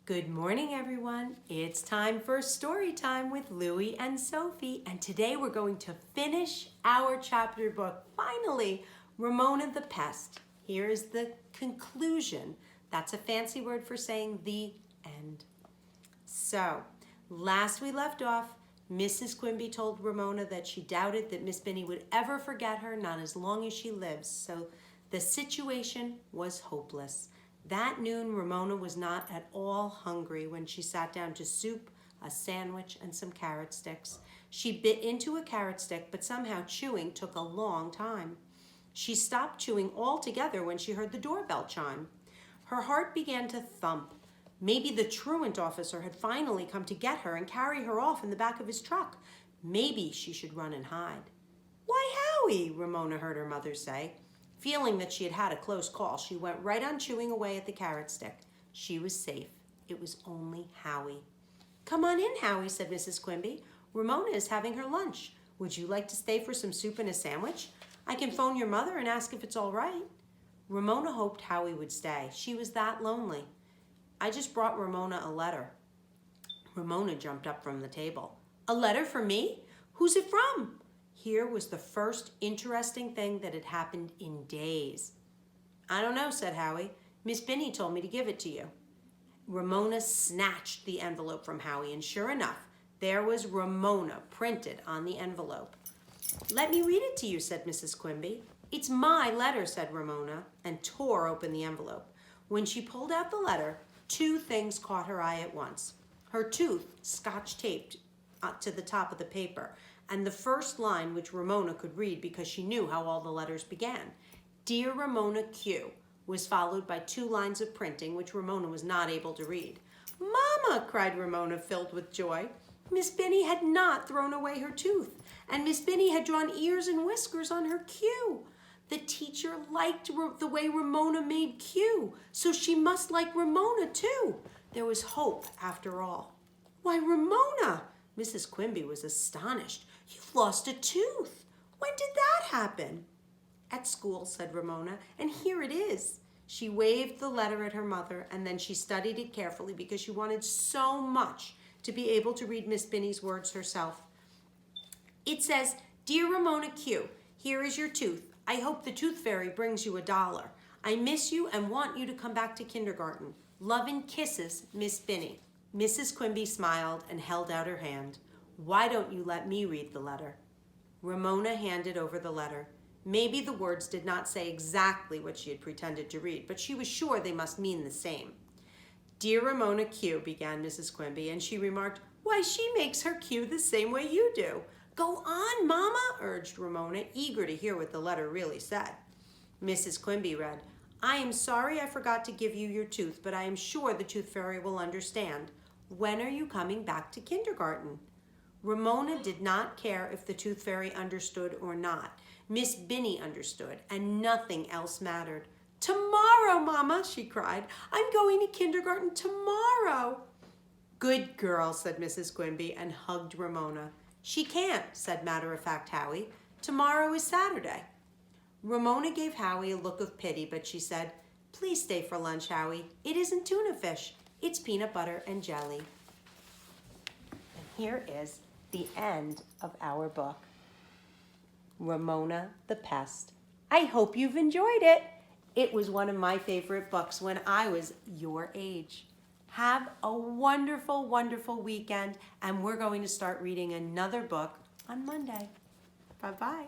Good morning, everyone. It's time for story time with Louie and Sophie, and today we're going to finish our chapter book. Finally, Ramona the Pest. Here is the conclusion. That's a fancy word for saying the end. So, last we left off, Mrs. Quimby told Ramona that she doubted that Miss Binny would ever forget her, not as long as she lives. So the situation was hopeless. That noon, Ramona was not at all hungry when she sat down to soup, a sandwich, and some carrot sticks. She bit into a carrot stick, but somehow chewing took a long time. She stopped chewing altogether when she heard the doorbell chime. Her heart began to thump. Maybe the truant officer had finally come to get her and carry her off in the back of his truck. Maybe she should run and hide. "Why, Howie," Ramona heard her mother say. Feeling that she had had a close call, she went right on chewing away at the carrot stick. She was safe. It was only Howie. "Come on in, Howie," said Mrs. Quimby. "Ramona is having her lunch. Would you like to stay for some soup and a sandwich? I can phone your mother and ask if it's all right." Ramona hoped Howie would stay. She was that lonely. "I just brought Ramona a letter." Ramona jumped up from the table. "A letter for me? Who's it from?" Here was the first interesting thing that had happened in days. "I don't know," said Howie. "Miss Binny told me to give it to you." Ramona snatched the envelope from Howie, and sure enough, there was Ramona printed on the envelope. "Let me read it to you," said Mrs. Quimby. "It's my letter," said Ramona, and tore open the envelope. When she pulled out the letter, two things caught her eye at once. Her tooth, scotch taped to the top of the paper, and the first line, which Ramona could read because she knew how all the letters began. "Dear Ramona Q," was followed by two lines of printing, which Ramona was not able to read. "Mama," cried Ramona, filled with joy. Miss Binny had not thrown away her tooth, and Miss Binny had drawn ears and whiskers on her Q. The teacher liked the way Ramona made Q, so she must like Ramona too. There was hope after all. "Why, Ramona!" Mrs. Quimby was astonished. "You've lost a tooth. When did that happen?" "At school," said Ramona, "and here it is." She waved the letter at her mother, and then she studied it carefully because she wanted so much to be able to read Miss Binny's words herself. It says, "Dear Ramona Q, here is your tooth. I hope the tooth fairy brings you $1. I miss you and want you to come back to kindergarten. Love and kisses, Miss Binny." Mrs. Quimby smiled and held out her hand. "Why don't you let me read the letter?" Ramona handed over the letter. Maybe the words did not say exactly what she had pretended to read, but she was sure they must mean the same. "Dear Ramona Q," began Mrs. Quimby, and she remarked, "Why, she makes her Q the same way you do." "Go on, Mama," urged Ramona, eager to hear what the letter really said. Mrs. Quimby read, "I am sorry I forgot to give you your tooth, but I am sure the tooth fairy will understand. When are you coming back to kindergarten?" Ramona did not care if the tooth fairy understood or not. Miss Binny understood, and nothing else mattered. "Tomorrow, Mama," she cried. "I'm going to kindergarten tomorrow." "Good girl," said Mrs. Quimby, and hugged Ramona. "She can't," said matter-of-fact Howie. "Tomorrow is Saturday." Ramona gave Howie a look of pity, but she said, "Please stay for lunch, Howie. It isn't tuna fish. It's peanut butter and jelly." And here is the end of our book, Ramona the Pest. I hope you've enjoyed it. It was one of my favorite books when I was your age. Have a wonderful, wonderful weekend, and we're going to start reading another book on Monday. Bye-bye.